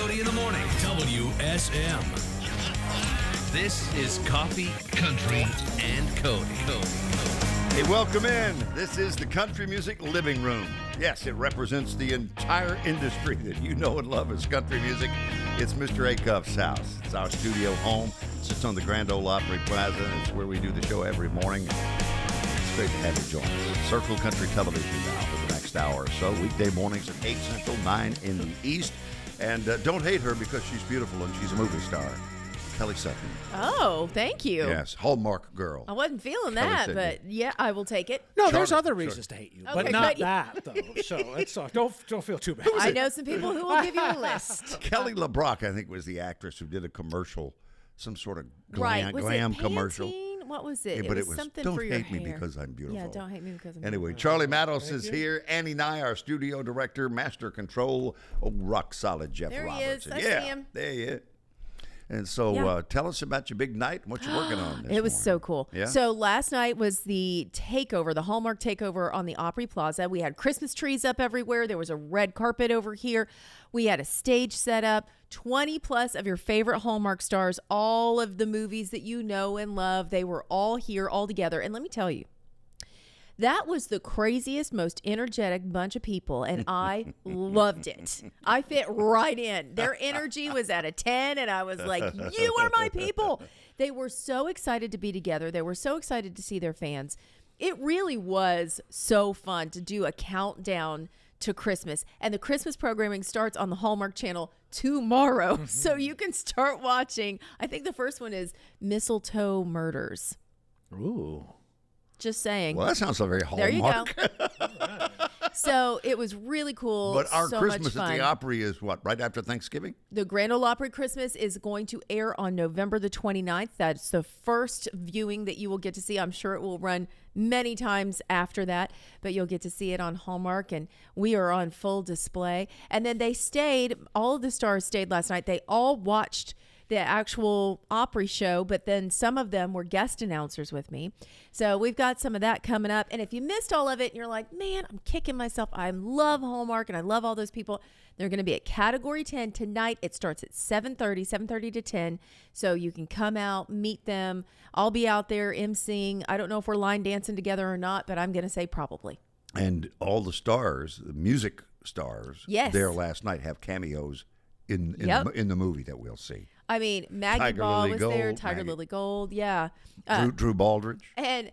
Cody in the morning. WSM. This is Coffee, Country, and Cody. Hey, welcome in. This is the Country Music Living Room. Yes, it represents the entire industry that you know and love as country music. It's Mr. Acuff's house. It's our studio home. It sits on the Grand Ole Opry Plaza, and it's where we do the show every morning. It's great to have you join us. Circle Country Television now for the next hour or so. Weekday mornings at 8 Central, 9 in the East. And don't hate her because she's beautiful and she's a movie star. Kelly Sutton. Oh, thank you. Yes, Hallmark girl. I wasn't feeling Kelly that, Sutton. but yeah, I will take it. No, there's other reasons to hate you, but Okay, not good. that, though. So it's, don't feel too bad. I know some people who will give you a list. Kelly LeBrock, I think, was the actress who did a commercial, some sort of Right. Was glam it commercial. Pantene? What was it? Yeah, but it was something don't for your hate me hair. because I'm beautiful. Yeah, don't hate me because I'm Anyway, beautiful. Charlie Matos is here. Annie Nye, our studio director, master control. Oh, rock solid Jeff There he Robertson. is. I yeah, see him. there he is. And so Yeah. tell us about your big night and what you're working on this It was morning. so cool. Yeah? So last night was the takeover, the Hallmark takeover on the Opry Plaza. We had Christmas trees up everywhere. There was a red carpet over here. We had a stage set up, 20 plus of your favorite Hallmark stars, all of the movies that you know and love. They were all here, all together. And let me tell you, that was the craziest, most energetic bunch of people, and I loved it. I fit right in. Their energy was at a 10, and I was like, you are my people. They were so excited to be together. They were so excited to see their fans. It really was so fun to do a countdown to Christmas. And the Christmas programming starts on the Hallmark Channel tomorrow, so you can start watching. I think the first one is Mistletoe Murders. Ooh. Just saying. Well, that sounds so very There you Hallmark. go. So it was really cool. But our so Christmas much fun. at the Opry is what, right after Thanksgiving? The Grand Ole Opry Christmas is going to air on November the 29th. That's the first viewing that you will get to see. I'm sure it will run many times after that, but you'll get to see it on Hallmark, and we are on full display. And then they stayed, all of the stars stayed last night. They all watched the actual Opry show, but then some of them were guest announcers with me. So we've got some of that coming up. And if you missed all of it and you're like, man, I'm kicking myself. I love Hallmark and I love all those people. They're going to be at Category 10 tonight. It starts at 7:30 to 10. So you can come out, meet them. I'll be out there emceeing. I don't know if we're line dancing together or not, but I'm going to say probably. And all the stars, the music stars, Yes. there last night have cameos in the movie that we'll see. I mean, Maggie Tiger Ball Lily was there, Gold, Tiger Maggie. Lily Gold, yeah. Drew Baldridge. And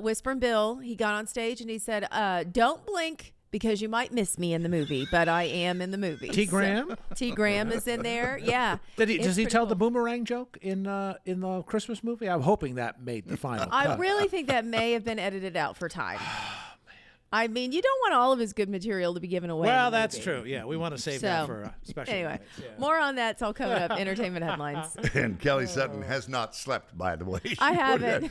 Whispering Bill, he got on stage and he said, don't blink because you might miss me in the movie, but I am in the movie. T. Graham? So, T. Graham is in there, yeah. Does he It's tell pretty the cool. boomerang joke in the Christmas movie? I'm hoping that made the final I cut. really think that may have been edited out for time. I mean, you don't want all of his good material to be given away. Well, in the that's movie. true. Yeah, we want to save So, that for special Anyway, nights, yeah. more on that's all coming up. Entertainment headlines. And Kelly Sutton has not slept, by the way. I haven't.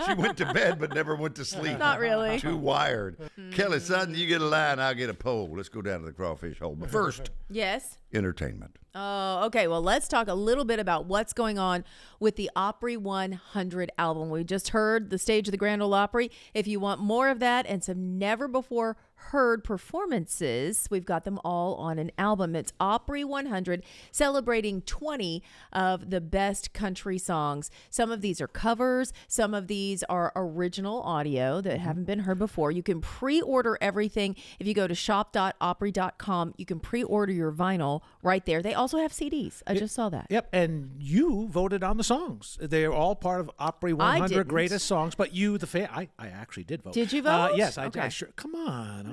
She went to bed but never went to sleep. Not really. Too wired. Kelly Sutton, you get a line, I'll get a pole. Let's go down to the crawfish hole. But first, Yes. entertainment. Oh, okay. Well, let's talk a little bit about what's going on with the Opry 100 album. We just heard the stage of the Grand Ole Opry. If you want more of that and some never before heard performances, we've got them all on an album. It's Opry 100, celebrating 20 of the best country songs. Some of these are covers. Some of these are original audio that haven't been heard before. You can pre-order everything. If you go to shop.opry.com, you can pre-order your vinyl right there. They also have CDs. I just saw that. Yep, and you voted on the songs. They're all part of Opry 100 didn't. Greatest Songs, but you, the fan, I actually did vote. Did you vote? Yes, Okay. I sure. Come on,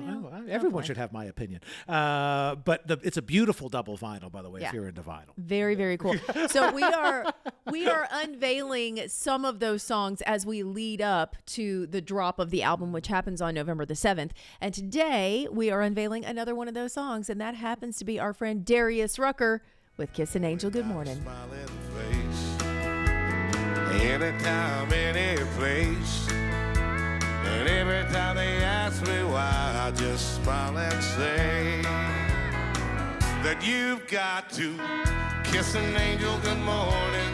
everyone should have my opinion. But it's a beautiful double vinyl, by the way, Yeah. if you're into vinyl. Very, very cool. So we are unveiling some of those songs as we lead up to the drop of the album, which happens on November the 7th. And today we are unveiling another one of those songs, and that happens to be our friend Darius Rucker with Kiss an Angel. Good morning. Smiling face, anytime, any place. And every time they ask me why, I just smile and say that you've got to kiss an angel good morning,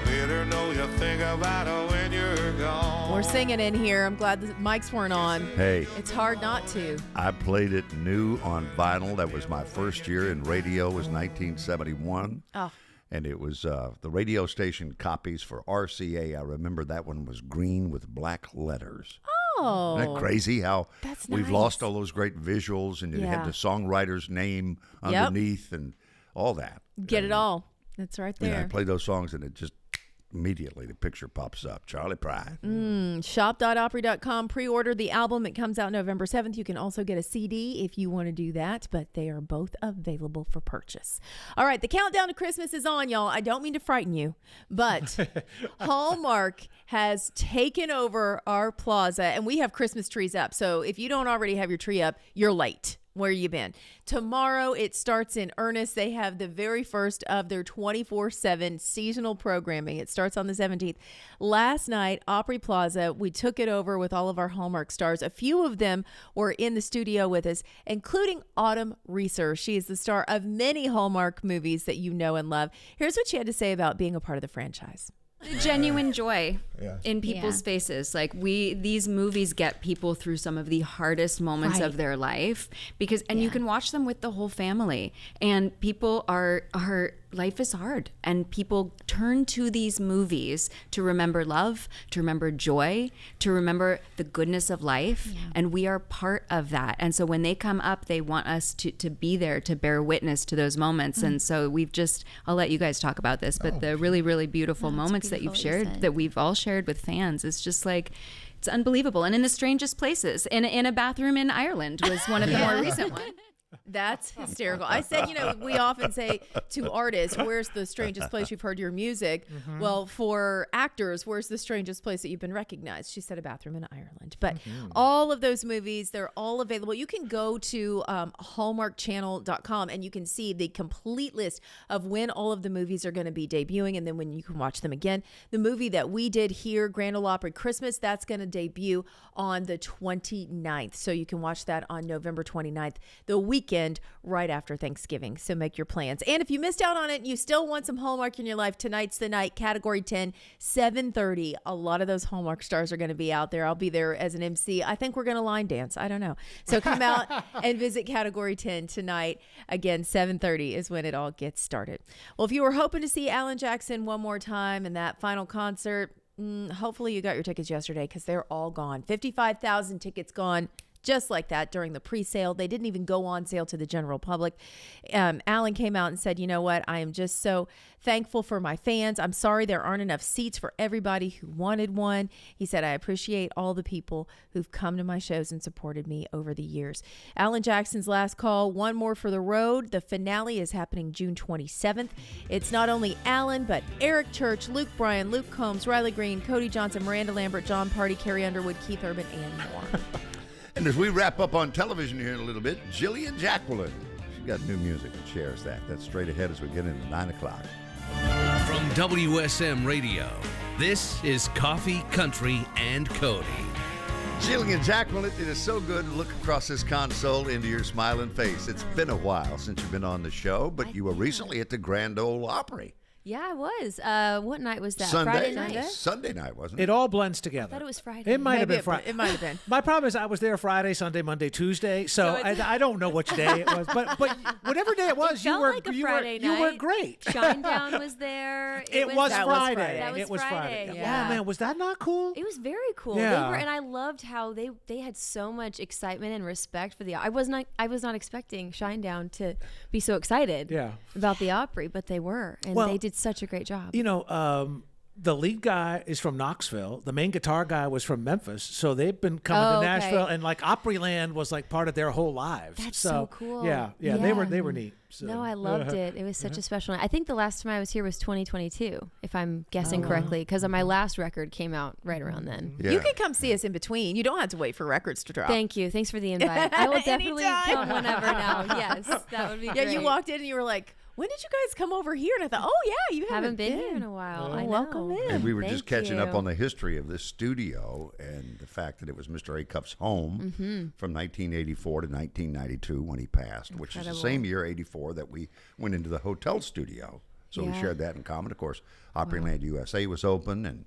let her know you think about her when you're gone. We're singing in here. I'm glad the mics weren't on. Hey, It's hard not to. I played it new on vinyl. That was my first year in radio, was 1971. Oh, And it was the radio station copies for RCA. I remember that one was green with black letters. oh. Isn't that crazy how That's we've nice. lost all those great visuals, and you Yeah. had the songwriter's name Yep. underneath and all that. Get it And, all. That's right Yeah, I there. play those songs, and it just immediately the picture pops up. Charlie Pride. Shop.opry.com. Pre-order the album. It comes out November 7th. You can also get a CD if you want to do that, but they are both available for purchase. All right, the countdown to Christmas is on, y'all. I don't mean to frighten you, but Hallmark has taken over our plaza, and we have Christmas trees up. So if you don't already have your tree up, you're late. Where you been? Tomorrow it starts in earnest. They have the very first of their 24/7 seasonal programming. It starts on the 17th. Last night, Opry Plaza, we took it over with all of our Hallmark stars. A few of them were in the studio with us, including Autumn Reeser. She is the star of many Hallmark movies that you know and love. Here's what she had to say about being a part of the franchise. Genuine joy in people's faces. Like these movies get people through some of the hardest moments of their life because, and you can watch them with the whole family, and people are life is hard, and people turn to these movies to remember love, to remember joy, to remember the goodness of life. And we are part of that. And so when they come up, they want us to be there to bear witness to those moments. And so I'll let you guys talk about this, but the really, really beautiful moments that you've shared, that we've all shared with fans, is just like, it's unbelievable. And in the strangest places, in a bathroom in Ireland was one of the more recent ones. That's hysterical. I said, we often say to artists, where's the strangest place you've heard your music? Well, for actors, where's the strangest place that you've been recognized? She said a bathroom in Ireland. But all of those movies, they're all available. You can go to hallmarkchannel.com and you can see the complete list of when all of the movies are going to be debuting, and then when you can watch them again. The movie that we did here, Grand Ole Opry Christmas, that's going to debut on the 29th. So you can watch that on November 29th, the weekend right after Thanksgiving. So make your plans. And if you missed out on it and you still want some Hallmark in your life, tonight's the night, Category 10, 7:30. A lot of those Hallmark stars are going to be out there. I'll be there as an MC. I think we're going to line dance. I don't know. So come out and visit Category 10 tonight. Again, 7:30 is when it all gets started. Well, if you were hoping to see Alan Jackson one more time in that final concert, hopefully you got your tickets yesterday, because they're all gone. 55,000 tickets gone just like that during the pre-sale. They didn't even go on sale to the general public. Alan came out and said, you know what? I am just so thankful for my fans. I'm sorry there aren't enough seats for everybody who wanted one. He said, I appreciate all the people who've come to my shows and supported me over the years. Alan Jackson's last call, one more for the road. The finale is happening June 27th. It's not only Alan, but Eric Church, Luke Bryan, Luke Combs, Riley Green, Cody Johnson, Miranda Lambert, John Party, Carrie Underwood, Keith Urban, and more. And as we wrap up on television here in a little bit, Jillian Jacqueline. She got new music and shares that. That's straight ahead as we get into 9 o'clock. From WSM Radio, this is Coffee, Country, and Cody. Jillian Jacqueline, it is so good to look across this console into your smiling face. It's been a while since you've been on the show, but you were recently at the Grand Ole Opry. Yeah, I was. What night was that? Sunday. Friday night? Sunday night, wasn't it? It all blends together. I thought it was Friday. It might have Maybe been Friday. It might have been. My problem is I was there Friday, Sunday, Monday, Tuesday, so I don't know which day it was. But whatever day it was, Felt like a Friday night. you were great. Shinedown was there. It was That was Friday. Friday. That was It was Friday, Friday. yeah. Wow, man, was that not cool? It was very cool. Yeah. And I loved how they had so much excitement and respect for the. I was not expecting Shinedown to be so excited about the Opry, but they were, and they did such a great job. You know, the lead guy is from Knoxville. The main guitar guy was from Memphis. So they've been coming to Nashville, and like Opryland was like part of their whole lives. That's so cool. Yeah, Yeah. they were neat. So. No, I loved it. It was such a special night. I think the last time I was here was 2022, if I'm guessing correctly, because my last record came out right around then. Yeah. You can come see us in between. You don't have to wait for records to drop. Thank you. Thanks for the invite. I will definitely Anytime. come whenever now. Yes, that would be Yeah, great. you walked in and you were like, when did you guys come over here? And I thought, oh yeah, you Haven't been here in a while. I know. Welcome in. And we were just Thank catching up you. on the history of this studio and the fact that it was Mr. Acuff's home from 1984 to 1992 when he passed, which is the Incredible. same year, 84, that we went into the hotel studio So we shared that in common. Of course, Opryland USA was open, and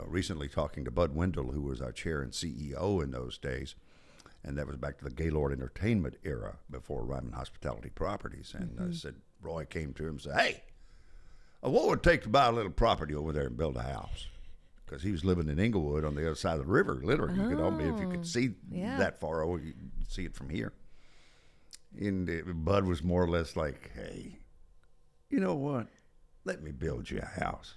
recently talking to Bud Wendell, who was our chair and CEO in those days, and that was back to the Gaylord Entertainment era before Ryman Hospitality Properties. And I said, Roy came to him and said, hey, what would it take to buy a little property over there and build a house? Because he was living in Inglewood on the other side of the river, literally. You could if you could see that far over, you could see it from here. And Bud was more or less like, hey, you know what? Let me build you a house.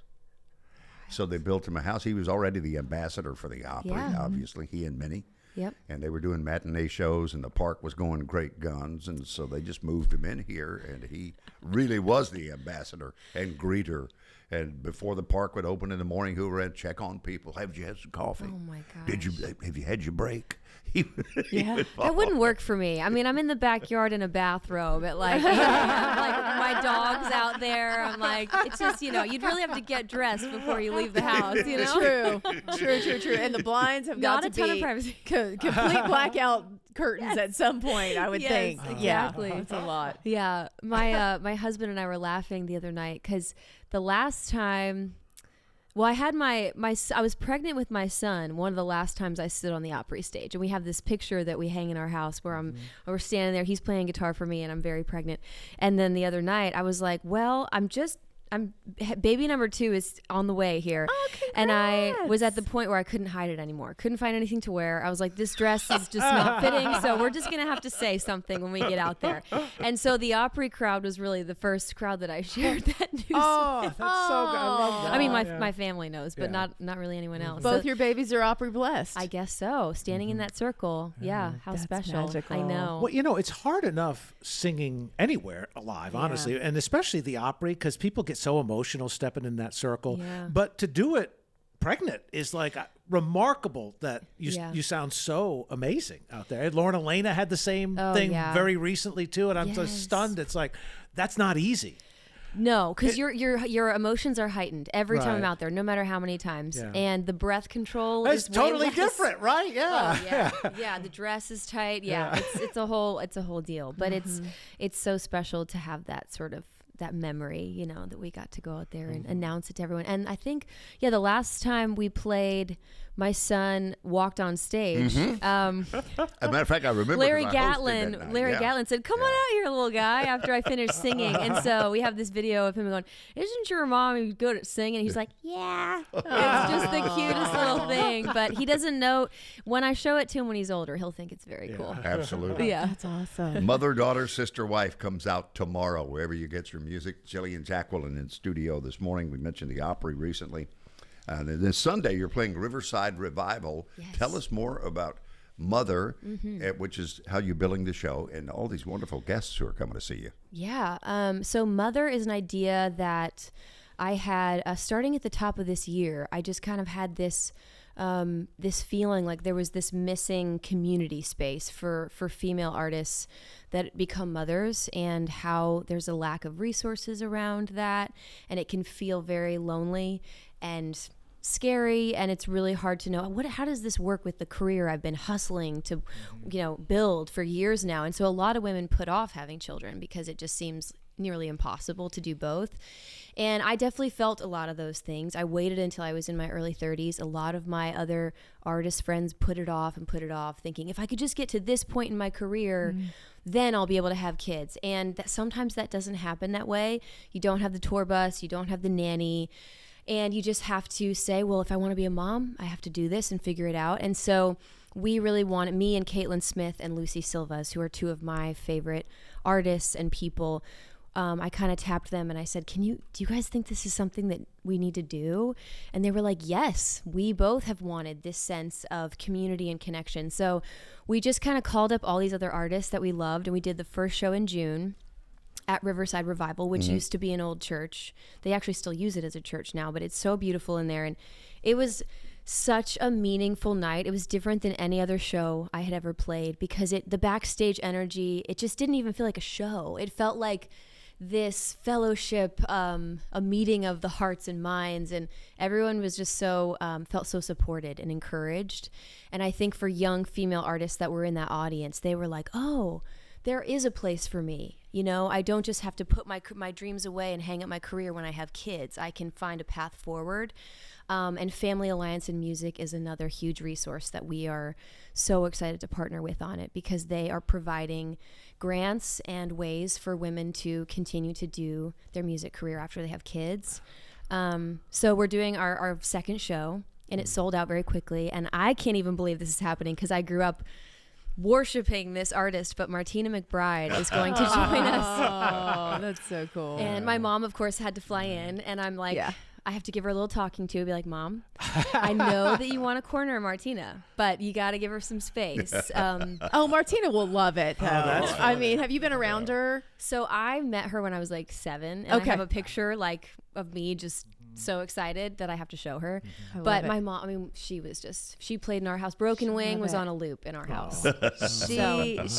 So they built him a house. He was already the ambassador for the Opry, obviously, he and Minnie. Yep. And they were doing matinee shows, and the park was going great guns, and so they just moved him in here, and he really was the ambassador and greeter. And before the park would open in the morning, who would check on people? Have you had some coffee? Oh my gosh! Have you had your break? That wouldn't work for me. I mean, I'm in the backyard in a bathrobe, like my dog's out there. I'm like, it's just you'd really have to get dressed before you leave the house. True. And the blinds have got Not a to ton be of privacy. Complete blackout curtains at some point, I would think. Exactly. Yeah, it's a lot. Yeah, my husband and I were laughing the other night because the last time. Well, I had I was pregnant with my son one of the last times I stood on the Opry stage, and we have this picture that we hang in our house where we're standing there, he's playing guitar for me, and I'm very pregnant. And then the other night I was like, well, baby number 2 is on the way here. Oh, congrats. And I was at the point where I couldn't hide it anymore. Couldn't find anything to wear. I was like, this dress is just not fitting, so we're just going to have to say something when we get out there. And so the Opry crowd was really the first crowd that I shared that news Oh, with. that's so good. I love that. I mean, my family knows, but not really anyone else. Both So your babies are Opry blessed. I guess so. Standing in that circle. Yeah, how That's special. magical. I know. Well, it's hard enough singing anywhere alive, honestly, and especially the Opry, because people get so emotional stepping in that circle. Yeah. But to do it pregnant is like remarkable that you sound so amazing out there. Lorna Elena had the same thing very recently too, and I'm just stunned. It's like, that's not easy. No, because your emotions are heightened every time I'm out there, no matter how many times. Yeah. And the breath control is totally way less. different, right? Yeah. Yeah. The dress is tight. Yeah. It's a whole deal. But it's so special to have that sort of that memory, that we got to go out there and announce it to everyone. And I think, the last time we played, my son walked on stage. As a matter of fact, I remember Larry Gatlin said, "Come on out here, little guy," after I finished singing. And so we have this video of him going, "Isn't your mom good at singing?" And he's like, "Yeah." It's just the cutest little thing. But he doesn't know. When I show it to him when he's older, he'll think it's very cool. Absolutely. Yeah. That's awesome. Mother, daughter, sister, wife comes out tomorrow, wherever you get your music. Jillian Jacqueline in studio this morning. We mentioned the Opry recently. And then Sunday, you're playing Riverside Revival. Yes. Tell us more about Mother, which is how you're billing the show, and all these wonderful guests who are coming to see you. Yeah. So Mother is an idea that I had starting at the top of this year. I just kind of had this feeling like there was this missing community space for female artists that become mothers, and how there's a lack of resources around that, and it can feel very lonely and scary, and it's really hard to know how does this work with the career I've been hustling to build for years now. And so a lot of women put off having children because it just seems nearly impossible to do both. And I definitely felt a lot of those things. I waited until I was in my early 30s. A lot of my other artist friends put it off, thinking if I could just get to this point in my career, then I'll be able to have kids. And sometimes that doesn't happen that way. You don't have the tour bus, you don't have the nanny, and you just have to say, well, if I want to be a mom, I have to do this and figure it out. And so we really wanted, me and Caitlin Smith and Lucy Silvas, who are two of my favorite artists and people, I kind of tapped them and I said, do you guys think this is something that we need to do? And they were like, yes, we both have wanted this sense of community and connection. So we just kind of called up all these other artists that we loved, and we did the first show in June at Riverside Revival, which used to be an old church. They actually still use it as a church now, but it's so beautiful in there. And it was such a meaningful night. It was different than any other show I had ever played, because the backstage energy, it just didn't even feel like a show. It felt like this fellowship, a meeting of the hearts and minds, and everyone was just so felt so supported and encouraged. And I think for young female artists that were in that audience, they were like, oh, there is a place for me. You know, I don't just have to put my dreams away and hang up my career when I have kids. I can find a path forward. And Family Alliance in Music is another huge resource that we are so excited to partner with on it, because they are providing grants and ways for women to continue to do their music career after they have kids. So we're doing our second show, and it sold out very quickly. And I can't even believe this is happening, because I grew up worshiping this artist, but Martina McBride is going to join us. Oh, that's so cool. And my mom, of course, had to fly in, and I'm like, I have to give her a little talking to, be like, Mom, I know that you want to corner Martina, but you got to give her some space. Oh, Martina will love it. Though. That's I mean, have you been around her? So I met her when I was like 7, and I have a picture like of me just so excited that I have to show her. But my mom, I mean, she played in our house. Broken Wing was on a loop in our house.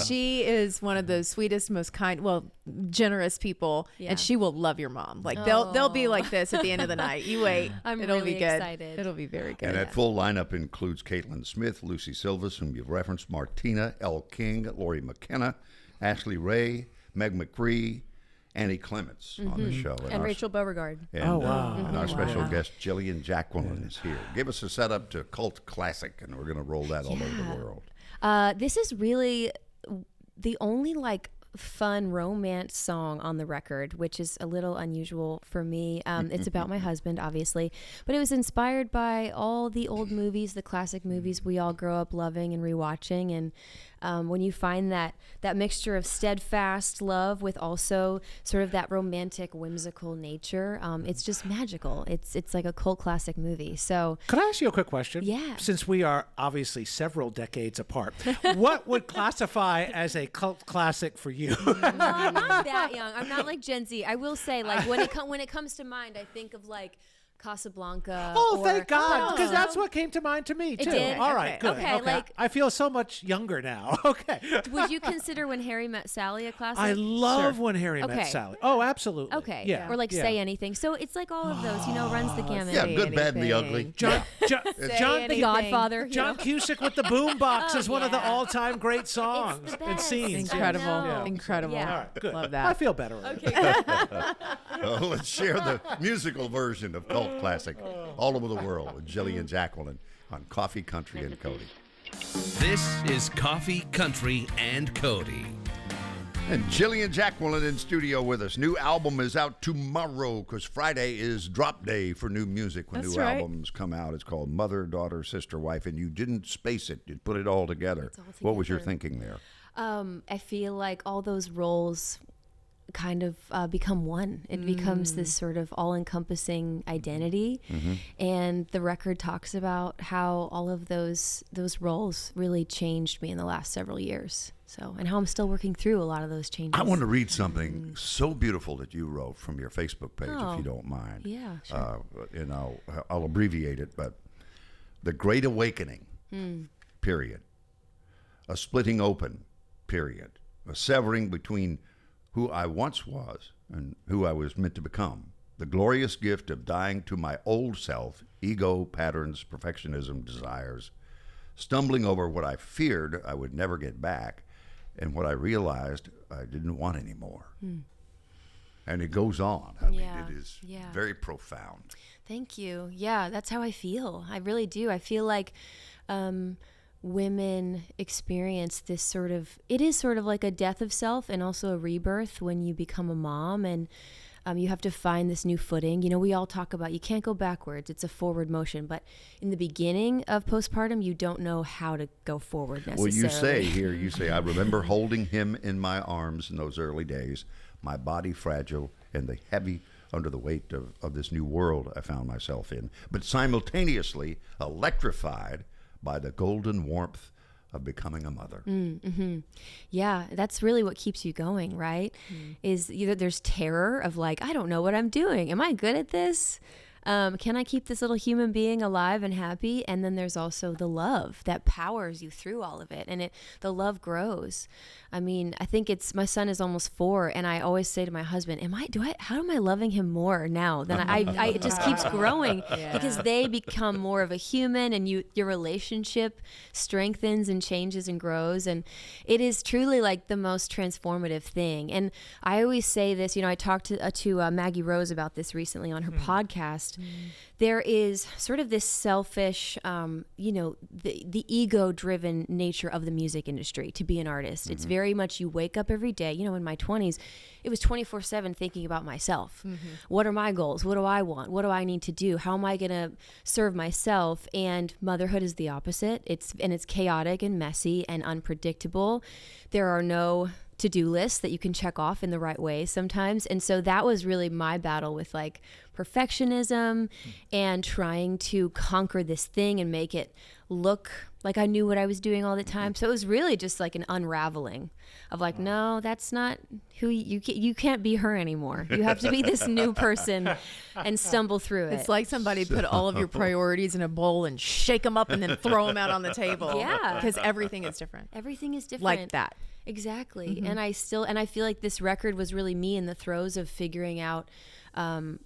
She is one of the sweetest, most kind, generous people, and she will love your mom. Like they'll be like this at the end of the night. You wait. It'll really be good. excited. It'll be very good. And that full lineup includes Caitlin Smith, Lucy Silvas, whom you've referenced, Martina, Elle King, Lori McKenna, Ashley Ray, Meg McCree, Annie Clements on the show. And Rachel Beauregard. And, and our special guest, Jillian Jacqueline, is here. Give us a setup to cult classic, and we're going to roll that all over the world. This is really the only like fun romance song on the record, which is a little unusual for me. It's about my husband, obviously, but it was inspired by all the old movies, the classic movies we all grow up loving and rewatching. And when you find that mixture of steadfast love with also sort of that romantic, whimsical nature, it's just magical. It's like a cult classic movie. So, could I ask you a quick question? Yeah. Since we are obviously several decades apart, what would classify as a cult classic for you? I'm not that young. I'm not like Gen Z. I will say, like when it comes to mind, I think of like Casablanca. Thank God, because that's what came to mind to me too. It did? All right, good. Okay, like, I feel so much younger now. Okay. Would you consider When Harry Met Sally a classic? I love When Harry Met Sally. Oh, absolutely. Okay. Yeah. Or like Say Anything. So it's like all of those, runs the gamut. Yeah, good, bad, and the ugly. John The Godfather. John Cusack with the boombox is one of the all-time great songs It's the and best. scenes. Incredible. Yeah. Incredible. Yeah. All right, good. Love that. I feel better. Okay. Let's share the musical version of cult classic all over the world with Jillian Jacqueline on Coffee, Country, and Cody. This is Coffee, Country, and Cody. And Jillian Jacqueline in studio with us. New album is out tomorrow because Friday is drop day for new music when That's new right. albums come out. It's called Mother, Daughter, Sister, Wife, and you didn't space it. You put it all together. What was your thinking there? I feel like all those roles kind of become one. It becomes this sort of all-encompassing identity. And the record talks about how all of those roles really changed me in the last several years. So, and how I'm still working through a lot of those changes. I want to read something so beautiful that you wrote from your Facebook page, if you don't mind. Yeah, sure. And I'll abbreviate it, but the Great Awakening, period. A splitting open, period. A severing between who I once was and who I was meant to become. The glorious gift of dying to my old self, ego, patterns, perfectionism, desires, stumbling over what I feared I would never get back, and what I realized I didn't want anymore. And it goes on. I mean, it is very profound. Thank you. Yeah, that's how I feel. I really do. I feel like women experience this it is sort of like a death of self and also a rebirth when you become a mom, and you have to find this new footing. We all talk about you can't go backwards. It's a forward motion. But in the beginning of postpartum, you don't know how to go forward necessarily. Well, you say, I remember holding him in my arms in those early days, my body fragile and the heavy under the weight of this new world I found myself in, but simultaneously electrified by the golden warmth of becoming a mother. Yeah, that's really what keeps you going, right? Is either there's terror of like, I don't know what I'm doing. Am I good at this? Can I keep this little human being alive and happy? And then there's also the love that powers you through all of it, and the love grows. I mean, I think my son is almost 4, and I always say to my husband, how am I loving him more now than it just keeps growing because they become more of a human, and your relationship strengthens and changes and grows, and it is truly like the most transformative thing. And I always say this, I talked to Maggie Rose about this recently on her podcast. There is sort of this selfish, the ego-driven nature of the music industry to be an artist. It's very much you wake up every day. In my 20s, it was 24/7 thinking about myself. What are my goals? What do I want? What do I need to do? How am I going to serve myself? And motherhood is the opposite. It's chaotic and messy and unpredictable. There are no to-do lists that you can check off in the right way sometimes. And so that was really my battle with like perfectionism and trying to conquer this thing and make it look like I knew what I was doing all the time. So it was really just like an unraveling of like, no, that's not who you can't be her anymore. You have to be this new person and stumble through it. It's like somebody put all of your priorities in a bowl and shake them up and then throw them out on the table. Yeah. Because everything is different. Everything is different. Like that. Exactly. And I feel like this record was really me in the throes of figuring out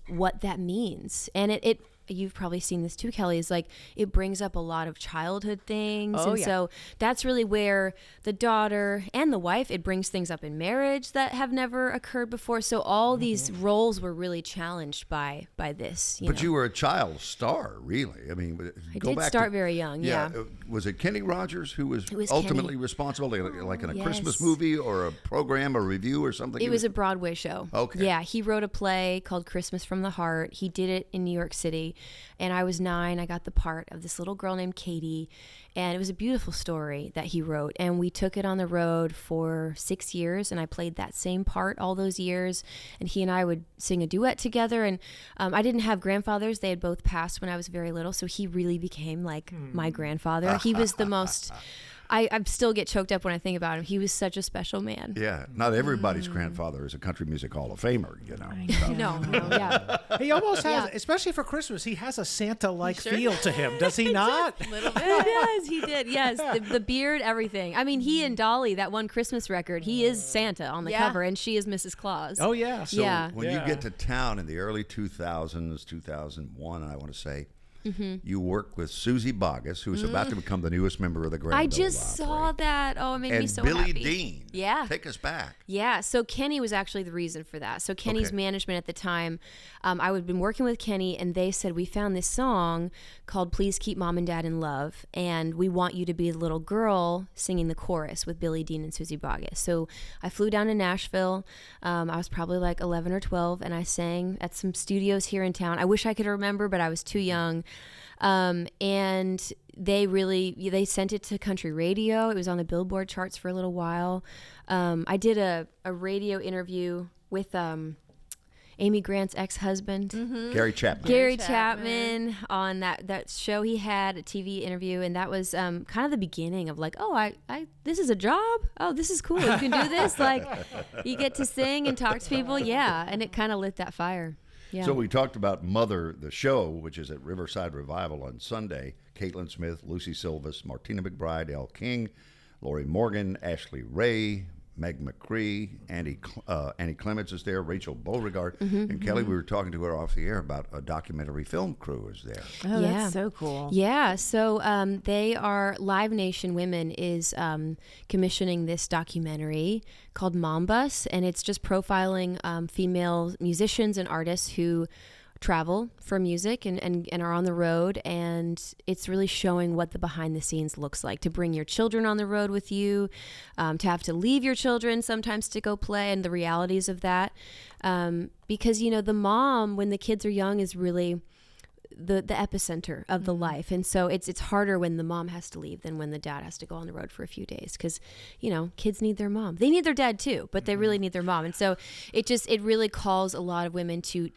what that means. And it you've probably seen this too, Kelly, is like it brings up a lot of childhood things. So that's really where the daughter and the wife, it brings things up in marriage that have never occurred before. So all these roles were really challenged by this. But you were a child star, really. I mean, I did start very young, yeah. Was it Kenny Rogers who was ultimately Kenny. Responsible, like in a Christmas movie or a program or review or something? It was a Broadway show. Okay. Yeah, he wrote a play called Christmas from the Heart. He did it in New York City. And I was 9. I got the part of this little girl named Cody. And it was a beautiful story that he wrote. And we took it on the road for 6 years. And I played that same part all those years. And he and I would sing a duet together. And I didn't have grandfathers. They had both passed when I was very little. So he really became like my grandfather. He was the most... I still get choked up when I think about him. He was such a special man. Yeah, not everybody's grandfather is a country music Hall of Famer, No, yeah. He almost has, especially for Christmas, he has a Santa-like feel to him, does he not? A little bit. He did, yes. The beard, everything. I mean, he and Dolly, that one Christmas record, he is Santa on the cover, and she is Mrs. Claus. Oh, yeah. So when you get to town in the early 2000s, 2001, I want to say, you work with Susie Boggess, who's about to become the newest member of the Grand Ole I just saw that. Oh, it made me so Billy happy. Dean. Yeah. Take us back. Yeah. So Kenny was actually the reason for that. So Kenny's management at the time, I had been working with Kenny, and they said, we found this song called Please Keep Mom and Dad in Love, and we want you to be the little girl singing the chorus with Billy Dean and Susie Boggess. So I flew down to Nashville. I was probably like 11 or 12, and I sang at some studios here in town. I wish I could remember, but I was too young. And they sent it to country radio. It was on the Billboard charts for a little while. I did a radio interview with Amy Grant's ex-husband, Gary Chapman. Gary Chapman on that show he had, a TV interview, and that was kind of the beginning of like, oh, I this is a job. Oh, this is cool. You can do this. Like, you get to sing and talk to people. Yeah, and it kind of lit that fire. Yeah. So we talked about Mother, the show, which is at Riverside Revival on Sunday. Caitlin Smith, Lucy Silvas, Martina McBride, Elle King, Lori Morgan, Ashley Ray, Meg McCree, Annie Clements is there, Rachel Beauregard, and Kelly, we were talking to her off the air about a documentary film crew is there. Oh, that's so cool. Yeah, so they are, Live Nation Women is commissioning this documentary called Mom Bus, and it's just profiling female musicians and artists who travel for music and are on the road, and it's really showing what the behind the scenes looks like, to bring your children on the road with you, to have to leave your children sometimes to go play, and the realities of that, because the mom, when the kids are young, is really the epicenter of the life. And so it's harder when the mom has to leave than when the dad has to go on the road for a few days, because, you know, kids need their mom. They need their dad too, but they really need their mom. And so it really calls a lot of women to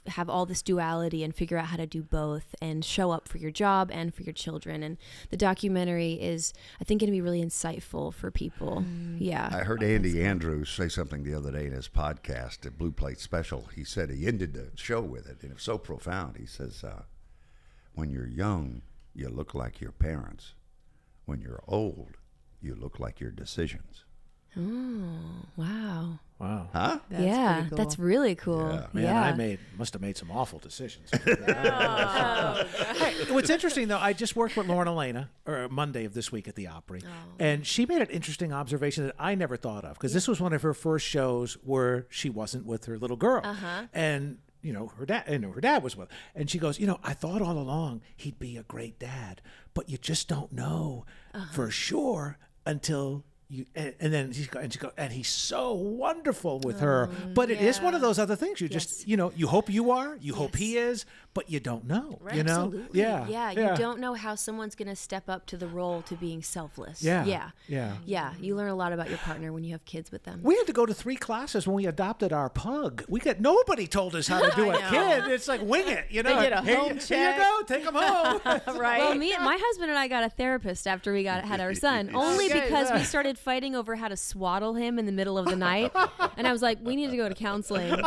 have all this duality and figure out how to do both and show up for your job and for your children. And the documentary is, I think, going to be really insightful for people. Yeah. I heard Andy Andrews say something the other day in his podcast, a Blue Plate Special. He said he ended the show with it, and it was so profound. He says, when you're young, you look like your parents. When you're old, you look like your decisions. Oh, wow. Wow. Huh? That's cool. That's really cool. Man, I must have made some awful decisions. Hey, what's interesting, though, I just worked with Lauren Elena Monday of this week at the Opry, and she made an interesting observation that I never thought of, because this was one of her first shows where she wasn't with her little girl. And you know, her dad was with her. And she goes, you know, I thought all along he'd be a great dad, but you just don't know for sure until you, and then she goes, and he's so wonderful with her. But it is one of those other things. You just, you know, you hope you are, you hope he is, but you don't know, you know? Absolutely. Yeah. You don't know how someone's going to step up to the role to being selfless. Yeah. You learn a lot about your partner when you have kids with them. We had to go to 3 classes when we adopted our pug. Nobody told us how to do a kid. It's like, wing it, you know? They get a home check. Here you go, take them home. Right. Well, my husband and I got a therapist after we had our son, only because we started fighting over how to swaddle him in the middle of the night. And I was like, we need to go to counseling,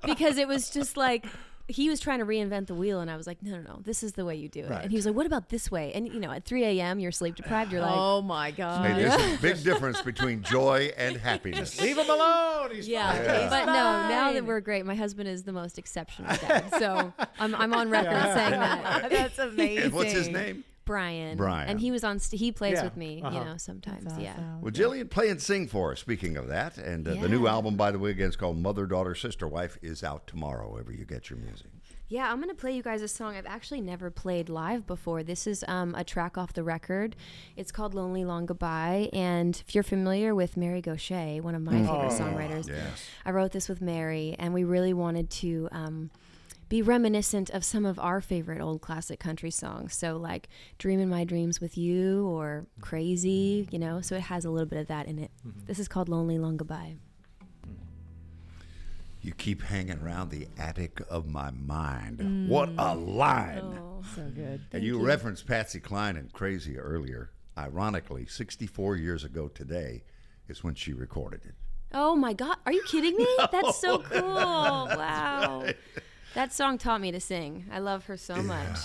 because it was just like, he was trying to reinvent the wheel, and I was like, no, this is the way you do it. Right. And he was like, what about this way? And, you know, at 3 a.m., you're sleep deprived. You're like, oh, my God. Hey, there's a big difference between joy and happiness. Leave him alone. He's fine. But no, now that we're great, my husband is the most exceptional dad. So I'm on record saying that. That's amazing. And what's his name? Brian. And he was on. He plays with me, you know, sometimes. Awesome. Yeah. Well, Jillian, play and sing for us. Speaking of that, and the new album, by the way, again, it's called Mother, Daughter, Sister, Wife, is out tomorrow. Wherever you get your music. Yeah, I'm going to play you guys a song I've actually never played live before. This is a track off the record. It's called Lonely Long Goodbye. And if you're familiar with Mary Gauthier, one of my favorite songwriters, I wrote this with Mary, and we really wanted to be reminiscent of some of our favorite old classic country songs. So like Dreamin' My Dreams with You or Crazy, you know, so it has a little bit of that in it. This is called Lonely Long Goodbye. You keep hanging around the attic of my mind. What a line. Oh, so good. And you referenced Patsy Cline and Crazy earlier. Ironically, 64 years ago today is when she recorded it. Oh my God. Are you kidding me? That's so cool. Wow. Right. That song taught me to sing. I love her so much.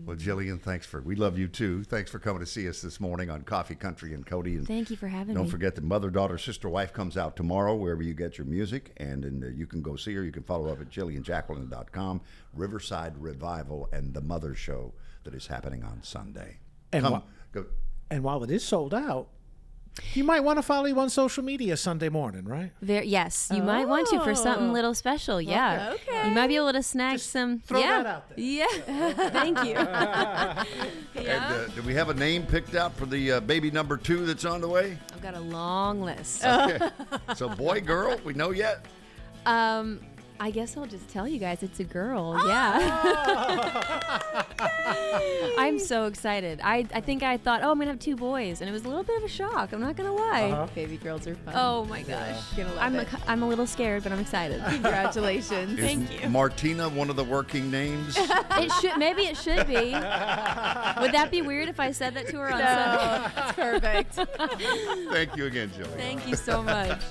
Well, Jillian, we love you too. Thanks for coming to see us this morning on Coffee Country and Cody. And thank you for having me. Don't forget that Mother, Daughter, Sister, Wife comes out tomorrow wherever you get your music. And you can go see her. You can follow up at JillianJacqueline.com, Riverside Revival, and The Mother Show that is happening on Sunday. And, and while it is sold out, you might want to follow you on social media Sunday morning, right? Yes, you might want to for something little special. Yeah. Okay. You might be able to snag some. Throw that out there. Yeah. Thank you. And do we have a name picked out for the baby number 2 that's on the way? I've got a long list. Okay. So boy, girl, we know yet? I guess I'll just tell you guys it's a girl. Yeah. I'm so excited. I think I thought, I'm going to have 2 boys. And it was a little bit of a shock. I'm not going to lie. Baby girls are fun. Oh, my gosh. I'm a little scared, but I'm excited. Congratulations. Thank you. Martina one of the working names? Maybe it should be. Would that be weird if I said that to her on Sunday? No, that's perfect. Thank you again, Jillian. Thank you so much.